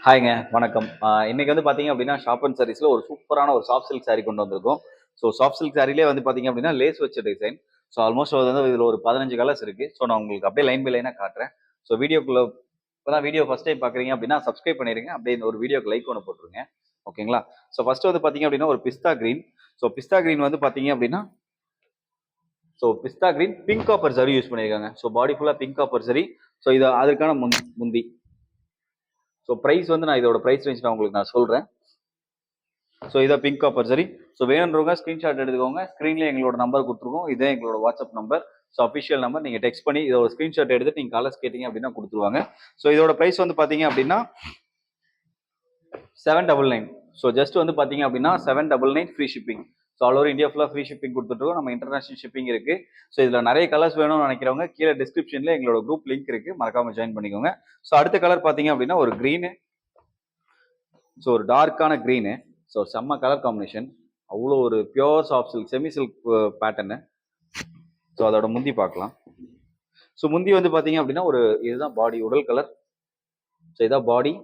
ஹாய்ங்க, வணக்கம். இன்னைக்கு வந்து பார்த்தீங்க அப்படின்னா, ஷாப் அண்ட் சாரீஸ்ல ஒரு சூப்பரான ஒரு சாஃப்ட் சில்க் சாரி கொண்டு வந்திருக்கோம். ஸோ சாஃப்ட் சில்க் சாரிலே வந்து பார்த்தீங்க அப்படின்னா, லேஸ் வச்ச டிசைன். ஸோ ஆல்மோஸ்ட் வந்து இதில ஒரு 15 கலர்ஸ் இருக்கு. ஸோ நான் உங்களுக்கு அப்படியே லைன் பை லைனா காட்டுறேன். ஸோ வீடியோக்குள்ள இப்பதான் வீடியோ ஃபர்ஸ்ட் டைம் பார்க்குறீங்க அப்படின்னா, சப்ஸ்கிரைப் பண்ணிருங்க. அப்படியே இந்த ஒரு வீடியோக்கு லைக் ஒண்ணு போட்டுருங்க. ஓகேங்களா? ஸோ ஃபர்ஸ்ட் வந்து பார்த்தீங்க அப்படின்னா, ஒரு pista green. So pista green வந்து பார்த்தீங்க அப்படின்னா, pista green pink copper zari use பண்ணியிருக்காங்க. ஸோ பாடி ஃபுல்லா பிங்க் காப்பர் ஜரி. ஸோ இது அதற்கான முந்தி. ஸோ பிரைஸ் வந்து நான் இதோட பிரைஸ் ரேஞ்ச் நான் உங்களுக்கு நான் சொல்றேன். ஸோ இதை பிங்க் காப்பர் சரி. ஸோ வேணுன்றவங்க ஸ்க்ரீன்ஷாட் எடுத்துக்கோங்க. ஸ்க்ரீன்லேயே எங்களோட நம்பர் கொடுத்துருக்கோம். இதே எங்களோட WhatsApp number. So official number. நீங்கள் டெக்ஸ்ட் பண்ணி இதோட ஸ்க்ரீன்ஷாட் எடுத்து நீங்கள் கலர்ஸ் கேட்டீங்க அப்படின்னா கொடுத்துருவாங்க. ஸோ இதோட ப்ரைஸ் வந்து பார்த்தீங்க அப்படின்னா 799. ஸோ ஜஸ்ட் வந்து பார்த்தீங்க அப்படின்னா 799 free shipping. So all over India ஃபுல்லாக ஃப்ரீ ஷிப்பிங் கொடுத்துட்ருக்கோம். நம்ம இன்டர்நேஷனல் ஷிப்பிங் இருக்கு. ஸோ இதில் நிறைய கலர்ஸ் வேணும்னு நினைக்கிறவங்க கீழே டிஸ்கிரிப்ஷனில் எங்களோட குரூப் லிங்க் இருக்கு, மறக்காம ஜாயின் பண்ணிக்கோங்க. ஸோ அடுத்த கலர் பார்த்தீங்க அப்படின்னா ஒரு க்ரீனு. ஸோ ஒரு டார்க்கான க்ரீனு. ஸோ செம்ம கலர் காம்பினேஷன். அவ்வளோ ஒரு pure soft silk semi silk pattern. So அதோட முந்தி பார்க்கலாம். ஸோ முந்தி வந்து பார்த்தீங்க அப்படின்னா ஒரு இதுதான் பாடி உடல் கலர். ஸோ இதான் பாடி.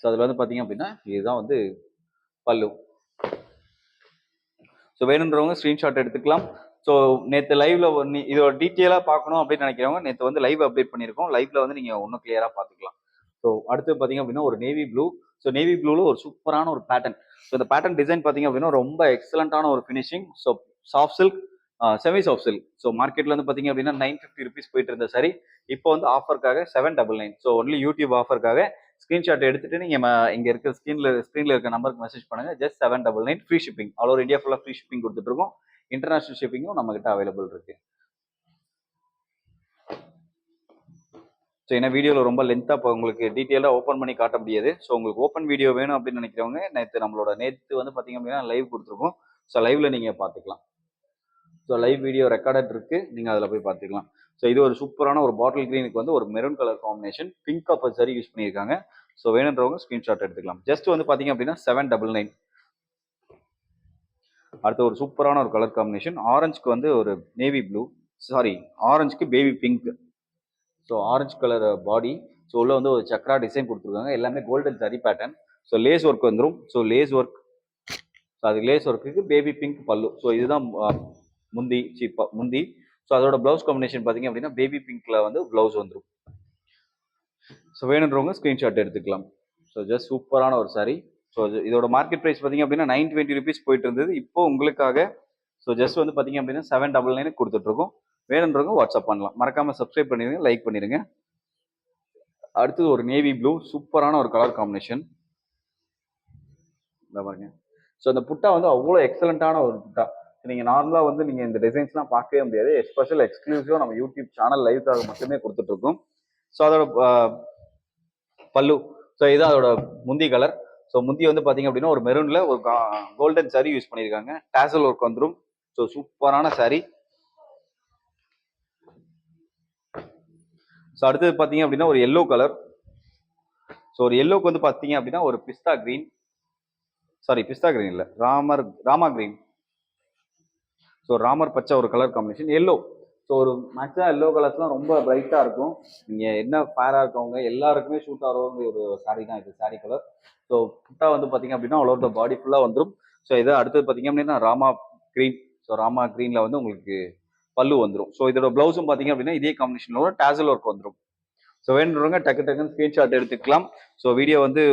ஸோ அதில் வந்து பார்த்தீங்க அப்படின்னா இதுதான் வந்து பல்லு. ஸோ வேணுன்றவங்க ஸ்க்ரீன்ஷாட் எடுத்துக்கலாம். ஸோ நேற்று லைவ்ல இதோட டீட்டெயிலாக பார்க்கணும் அப்படின்னு நினைக்கிறவங்க நேற்று வந்து லைவ் அப்டேட் பண்ணியிருக்கோம். லைவ்ல வந்து நீங்கள் இன்னும் கிளியராக பார்த்துக்கலாம். ஸோ அடுத்து பார்த்தீங்க அப்படின்னா ஒரு நேவி ப்ளூ. ஸோ நேவி ப்ளூல ஒரு சூப்பரான ஒரு பேட்டர்ன். ஸோ இந்த பேட்டர்ன் டிசைன் பார்த்தீங்க அப்படின்னா ரொம்ப எக்ஸலண்டான ஒரு finishing. So soft silk, semi soft silk. So மார்க்கெட்ல வந்து பார்த்தீங்க அப்படின்னா 950 ருபீஸ் போயிட்டு இருந்த சரி இப்போ வந்து ஆஃபருக்காக 799. ஸோ ஒன்லி யூடியூப் ஆஃபருக்காக ஸ்க்ரீன்ஷாட் எடுத்துட்டு நீங்க இங்க இருக்க ஸ்க்ரீன்ல இருக்க நம்பருக்கு மெசேஜ் பண்ணுங்க. Just 799 free shipping. All over India ஃபுல்லா ஃப்ரீ ஷிப்பிங் கொடுத்துட்டு இருக்கோம். இன்டர்நேஷனல் ஷிப்பிங்கும் நம்ம கிட்ட அவைலபிள் இருக்கு. ஸோ ஏன்னா வீடியோவில் ரொம்ப லென்த்தாக இப்போ உங்களுக்கு டீட்டெயிலாக ஓப்பன் பண்ணி காட்ட முடியாது. ஸோ உங்களுக்கு ஓப்பன் வீடியோ வேணும் அப்படின்னு நினைக்கிறவங்க நேற்று வந்து பார்த்தீங்க அப்படின்னா லைவ் கொடுத்துருக்கோம். ஸோ லைவ்ல நீங்கள் பார்த்துக்கலாம். ஸோ லைவ் வீடியோ ரெக்கார்டட் இருக்கு, நீங்கள் அதில் போய் பார்த்துக்கலாம். ஸோ இது ஒரு சூப்பரான ஒரு பாட்டில் கிரீனுக்கு வந்து ஒரு maroon colour combination pink copper சரி யூஸ் பண்ணியிருக்காங்க. ஸோ வேணுன்றவங்க ஸ்க்ரீன்ஷாட் எடுத்துக்கலாம். ஜஸ்ட் வந்து பார்த்தீங்க அப்படின்னா 799. அடுத்து ஒரு சூப்பரான ஒரு கலர் காம்பினேஷன். ஆரஞ்சுக்கு வந்து ஒரு நேவி ப்ளூ, சாரி ஆரஞ்சுக்கு baby pink. So orange colour body. So உள்ள வந்து ஒரு சக்ரா டிசைன் கொடுத்துருக்காங்க. எல்லாமே golden zari pattern. So lace work வந்துடும். So lace work. ஸோ அது லேஸ் ஒர்க்குக்கு பேபி பிங்க் பல்லு. ஸோ இதுதான் முந்தி. ஸோ அதோட பிளவுஸ் காம்பினேஷன் பார்த்தீங்க அப்படின்னா பேபி பிங்க்ல வந்து பிளவுஸ் வந்துடும். ஸோ வேணுன்றவங்க ஸ்க்ரீன்ஷாட் எடுத்துக்கலாம். ஸோ ஜஸ்ட் சூப்பரான ஒரு சாரி. ஸோ இதோட மார்க்கெட் ப்ரைஸ் பார்த்தீங்க அப்படின்னா 920 ருபீஸ் போயிட்டு இருந்தது. இப்போ உங்களுக்காக ஸோ ஜஸ்ட் வந்து பார்த்தீங்க அப்படின்னா 799 கொடுத்துட்டு இருக்கோம். வேணுன்றவங்க வாட்ஸ்அப் பண்ணலாம். மறக்காம சப்ஸ்கிரைப் பண்ணிடுங்க, லைக் பண்ணிடுங்க. அடுத்தது ஒரு நேவி ப்ளூ, சூப்பரான ஒரு கலர் காம்பினேஷன். பாருங்க. ஸோ அந்த புட்டா வந்து அவ்வளோ எக்ஸலண்டான ஒரு புட்டா. நீங்க நார்மலா வந்து நீங்க இந்த டிசைன்ஸ்லாம் பார்க்கவே முடியாது. ஸ்பெஷல் எக்ஸ்க்ளூசிவா நம்ம யூடியூப் சேனல் லைவ்க்காக மட்டுமே கொடுத்துட்டு இருக்கோம். ஸோ அதோட பல்லு. ஸோ இதுதான் அதோட முந்தி கலர். ஸோ முந்தி வந்து பார்த்தீங்க அப்படின்னா ஒரு மெரூன்ல ஒரு கோல்டன் சாரி யூஸ் பண்ணியிருக்காங்க. டேசல் ஒர்க் வந்துடும். ஸோ சூப்பரான சாரி. ஸோ அடுத்தது பார்த்தீங்க அப்படின்னா ஒரு எல்லோ கலர். ஸோ ஒரு எல்லோக்கு வந்து பார்த்தீங்க அப்படின்னா ஒரு பிஸ்தா கிரீன், சாரி பிஸ்தா கிரீன் இல்லை, ராமா கிரீன். ஸோ ராமர் பச்சை ஒரு கலர் காம்பினேஷன் எல்லோ. ஸோ ஒரு மேக்ஸிமம் எல்லோ கலர்ஸ்லாம் ரொம்ப பிரைட்டாக இருக்கும். நீங்கள் என்ன ஃபேராக இருக்கவங்க எல்லாருக்குமே ஷூட் ஆகிறவங்க ஒரு சாரி தான் இது, சாரி கலர். ஸோ புட்டா வந்து பார்த்தீங்க அப்படின்னா ஆல் ஓவர் த பாடி ஃபுல்லாக வந்துடும். ஸோ இதை அடுத்தது பார்த்தீங்க அப்படின்னா ராமா கிரீன். ஸோ ராமா கிரீனில் வந்து உங்களுக்கு பல்லு வந்துடும். ஸோ இதோட பிளவுஸும் பார்த்தீங்க அப்படின்னா இதே காம்பினேஷனோட டேசல் ஒர்க் வந்துடும். ஸோ வேணுன்றவங்க டக்குன்னு ஸ்க்ரீன்ஷாட் எடுத்துக்கலாம். ஸோ வீடியோ வந்து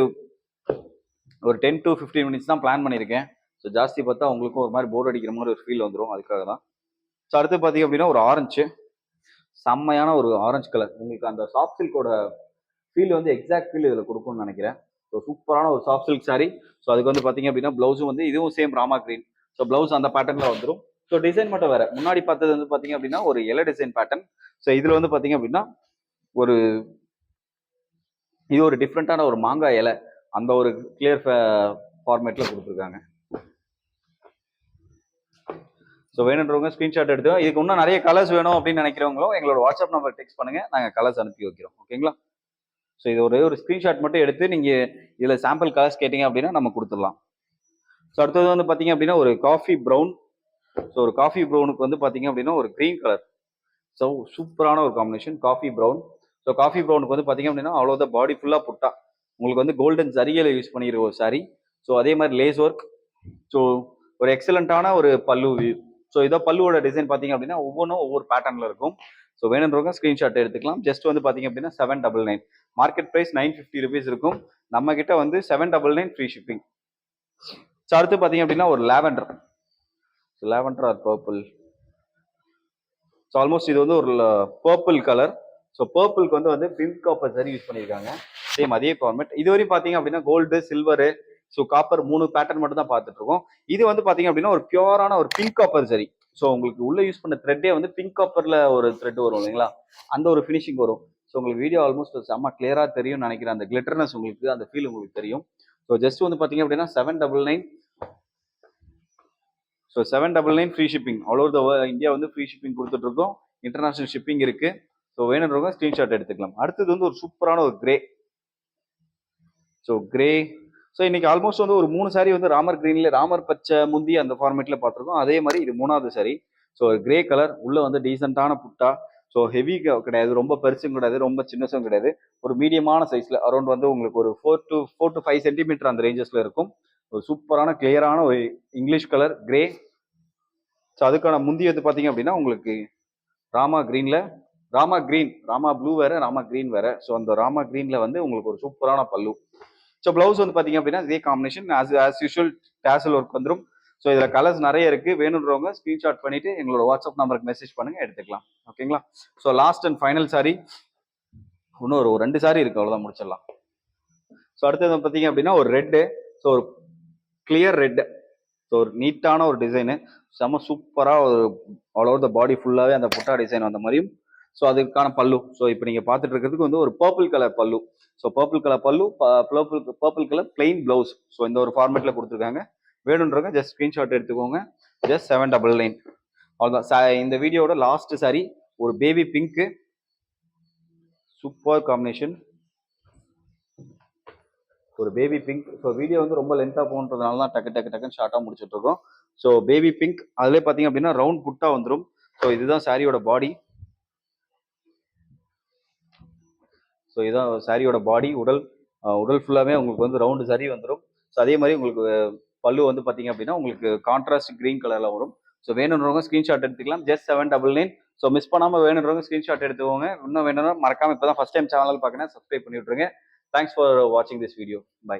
ஒரு 10 to 15 மினிட்ஸ் தான் பிளான் பண்ணியிருக்கேன். ஸோ ஜாஸ்தி பார்த்தா உங்களுக்கும் ஒரு மாதிரி போர் அடிக்கிற மாதிரி ஒரு ஃபீல் வந்துடும், அதுக்காக தான். ஸோ அடுத்து பார்த்தீங்க அப்படின்னா ஒரு ஆரஞ்சு, செம்மையான ஒரு ஆரஞ்சு கலர். உங்களுக்கு அந்த சாஃப்ட் சில்கோட ஃபீல் வந்து எக்ஸாக்ட் ஃபீல் இதில் கொடுக்கும்னு நினைக்கிறேன். ஸோ சூப்பரான ஒரு சாஃப்ட் சில்க் சாரி. ஸோ அதுக்கு வந்து பார்த்தீங்க அப்படின்னா பிளவுஸும் வந்து இதுவும் same Rama green. So blouse அந்த பேட்டர்னில் வந்துடும். ஸோ டிசைன் மட்டும் வேற. முன்னாடி பார்த்தது வந்து பார்த்தீங்க அப்படின்னா ஒரு இலை டிசைன் பேட்டர்ன். ஸோ இதில் வந்து பார்த்தீங்க அப்படின்னா இது ஒரு டிஃப்ரெண்டான ஒரு மாங்காய் இலை, அந்த ஒரு கிளியர் ஃபார்மேட்ல கொடுத்துருக்காங்க. ஸோ வேணுன்றவங்க ஸ்க்ரீன்ஷாட் எடுத்து இதுக்கு இன்னும் நிறைய கலர்ஸ் வேணும் அப்படின்னு நினைக்கிறவங்களும் எங்களோட வாட்ஸ்அப் நம்பர் டெக்ஸ்ட் பண்ணுங்க, நாங்கள் கலர்ஸ் அனுப்பி வைக்கிறோம். ஓகேங்களா? ஸோ இது ஒரு ஸ்க்ரீன்ஷாட் மட்டும் எடுத்து நீங்கள் இதில் சாம்பிள் கலர்ஸ் கேட்டீங்க அப்படின்னா நம்ம கொடுத்துடலாம். ஸோ அடுத்தது வந்து பார்த்தீங்க அப்படின்னா ஒரு காஃபி ப்ரௌன். ஸோ ஒரு காஃபி ப்ரௌனுக்கு வந்து பார்த்தீங்க அப்படின்னா ஒரு க்ரீன் கலர். ஸோ சூப்பரான ஒரு combination coffee brown. So coffee ப்ரௌனுக்கு வந்து பார்த்தீங்க அப்படின்னா அவ்வளோதான் பாடி ஃபுல்லாக புட்டா. உங்களுக்கு வந்து கோல்டன் ஜரிகையில் யூஸ் பண்ணியிருக்க ஒரு சாரி. ஸோ அதே மாதிரி லேஸ் ஒர்க். ஸோ ஒரு எக்ஸலண்ட்டான ஒரு பல்லு வியூ. ஸோ இதோ பல்லுவோட டிசைன் பார்த்தீங்க அப்படின்னா ஒவ்வொன்றும் ஒவ்வொரு பேட்டர்னில் இருக்கும். ஸோ வேணுன்றவங்க ஸ்க்ரீன்ஷாட் எடுத்துக்கலாம். ஜஸ்ட் வந்து பார்த்தீங்க அப்படின்னா 799. மார்க்கெட் ப்ரைஸ் 950 ருபீஸ் இருக்கும். நம்ம கிட்ட வந்து 799 ஃப்ரீ ஷிப்பிங். ஸோ அடுத்து பார்த்தீங்க அப்படின்னா ஒரு lavender. Lavender or purple. So almost இது வந்து ஒரு பர்பிள் கலர். ஸோ பர்பிளுக்கு வந்து பிங்க் காப்பர் சரி யூஸ் பண்ணியிருக்காங்க. சேம் அதே ஃபார்மேட். இதுவரையும் பார்த்தீங்க அப்படின்னா gold, silver, so copper 3 pattern மட்டும் தான் பார்த்துட்டு இருக்கோம். இது வந்து பார்த்தீங்க அப்படின்னா ஒரு பியூரான ஒரு பிங்க் காப்பர் சரி. ஸோ உங்களுக்கு உள்ள யூஸ் பண்ண த்ரெட்டே வந்து பிங்க் காப்பர்ல ஒரு த்ரெட் வரும் இல்லைங்களா, அந்த ஒரு ஃபினிஷிங் வரும். ஸோ உங்களுக்கு வீடியோ ஆல்மோஸ்ட் செம்ம கிளியரா தெரியும் நினைக்கிறேன். அந்த கிளிட்டர்னஸ் உங்களுக்கு, அந்த ஃபீல் உங்களுக்கு தெரியும். ஸோ ஜஸ்ட் வந்து பார்த்தீங்க அப்படின்னா 799. So 799 free shipping. All over the India வந்து ஃப்ரீ ஷிப்பிங் கொடுத்துட்டு இருக்கோம். இன்டர்நேஷனல் ஷிப்பிங் இருக்கு. ஸோ வேணுன்றவங்க ஸ்க்ரீன்ஷாட் எடுத்துக்கலாம். அடுத்தது வந்து ஒரு சூப்பரான ஒரு கிரே. So grey. ஸோ இன்னைக்கு ஆல்மோஸ்ட் வந்து ஒரு 3 சாரி வந்து ராமர் கிரீன்ல, ராமர் பச்சை முந்தி அந்த ஃபார்மேட்ல பார்த்துருக்கோம். அதே மாதிரி இது 3வது சாரி. So grey colour. உள்ள வந்து டீசென்டான புட்டா. ஸோ ஹெவி கிடையாது, ரொம்ப பெருசும் கிடையாது, ரொம்ப சின்னசும் கிடையாது. ஒரு மீடியமான சைஸ்ல அரௌண்ட் வந்து உங்களுக்கு ஒரு 4 to 5 சென்டிமீட்டர் அந்த ரேஞ்சஸ்ல இருக்கும். ஒரு சூப்பரான கிளியரான ஒரு இங்கிலீஷ் கலர் கிரே. ஸோ அதுக்கான முந்தி வந்து பார்த்தீங்க அப்படின்னா உங்களுக்கு ராமா கிரீன்ல, ராமா கிரீன், ராமா ப்ளூ வேற, ராமா கிரீன் வேற. ஸோ அந்த ராமா கிரீன்ல வந்து உங்களுக்கு ஒரு சூப்பரான பல்லு. ஸோ பிளவுஸ் வந்து பார்த்தீங்க அப்படின்னா இதே combination as usual dazzle work வந்துடும். ஸோ இதில் கலர்ஸ் நிறைய இருக்கு. வேணுன்றவங்க ஸ்க்ரீன்ஷாட் பண்ணிட்டு எங்களோட வாட்ஸ்அப் நம்பருக்கு மெசேஜ் பண்ணுங்க, எடுத்துக்கலாம். ஓகேங்களா. So last and final sorry. இன்னும் ஒரு 2 சாரி இருக்கு, அவ்வளோதான், முடிச்சிடலாம். ஸோ அடுத்தது பார்த்தீங்க அப்படின்னா ஒரு ரெட்டு. ஸோ ஒரு கிளியர் ரெட். ஸோ ஒரு நீட்டான ஒரு டிசைனு, செம்ம சூப்பராக ஒரு ஆல் ஓவர் த பாடி ஃபுல்லாகவே அந்த புட்டா டிசைன் அந்த மாதிரியும். ஸோ அதுக்கான பல்லு. ஸோ இப்போ நீங்கள் பார்த்துட்டு இருக்கிறதுக்கு வந்து ஒரு பர்பிள் கலர் பல்லு. ஸோ பர்பிள் கலர் பல்லு, purple colour plain blouse. So இந்த ஒரு ஃபார்மேட்டில் கொடுத்துருக்காங்க. வேணுன்றவங்க ஜஸ்ட் ஸ்க்ரீன்ஷாட் எடுத்துக்கோங்க. ஜஸ்ட் 799. அவ்வளோதான். இந்த வீடியோட லாஸ்ட் சாரி ஒரு பேபி பிங்க்கு. சூப்பர் காம்பினேஷன், ஒரு பேபி பிங்க். ஸோ வீடியோ வந்து ரொம்ப லென்த்தாக போன்றதுனால தான் டக்குன்னு ஷார்ட்டாக முடிச்சுட்டு இருக்கோம். So baby pink. அதிலே பார்த்தீங்க அப்படின்னா ரவுண்ட் புட்டா வந்துடும். ஸோ இதுதான் சாரியோட பாடி. ஸோ இதுதான் சாரியோட பாடி. உடல் ஃபுல்லாகவே உங்களுக்கு வந்து ரவுண்டு சாரி வந்துடும். ஸோ அதே மாதிரி உங்களுக்கு பல்லு வந்து பார்த்தீங்க அப்படின்னா உங்களுக்கு கான்ட்ராஸ்ட் கிரீன் கலரில் வரும். ஸோ வேணுன்றவங்க ஸ்க்ரீன்ஷாட் எடுத்துக்கலாம். ஜஸ்ட் 799. ஸோ மிஸ் பண்ணாமல் வேணுன்றவங்க ஸ்க்ரீன்ஷாட் எடுத்துக்கோங்க. இன்னும் வேணும்னா மறக்காம இப்போ தான் ஃபஸ்ட் டைம் சேனல் பார்க்கணும், சப்ஸ்கிரைப் பண்ணி விட்ருங்க. தேங்க்ஸ் ஃபார் வாட்சிங் திஸ் வீடியோ. பை.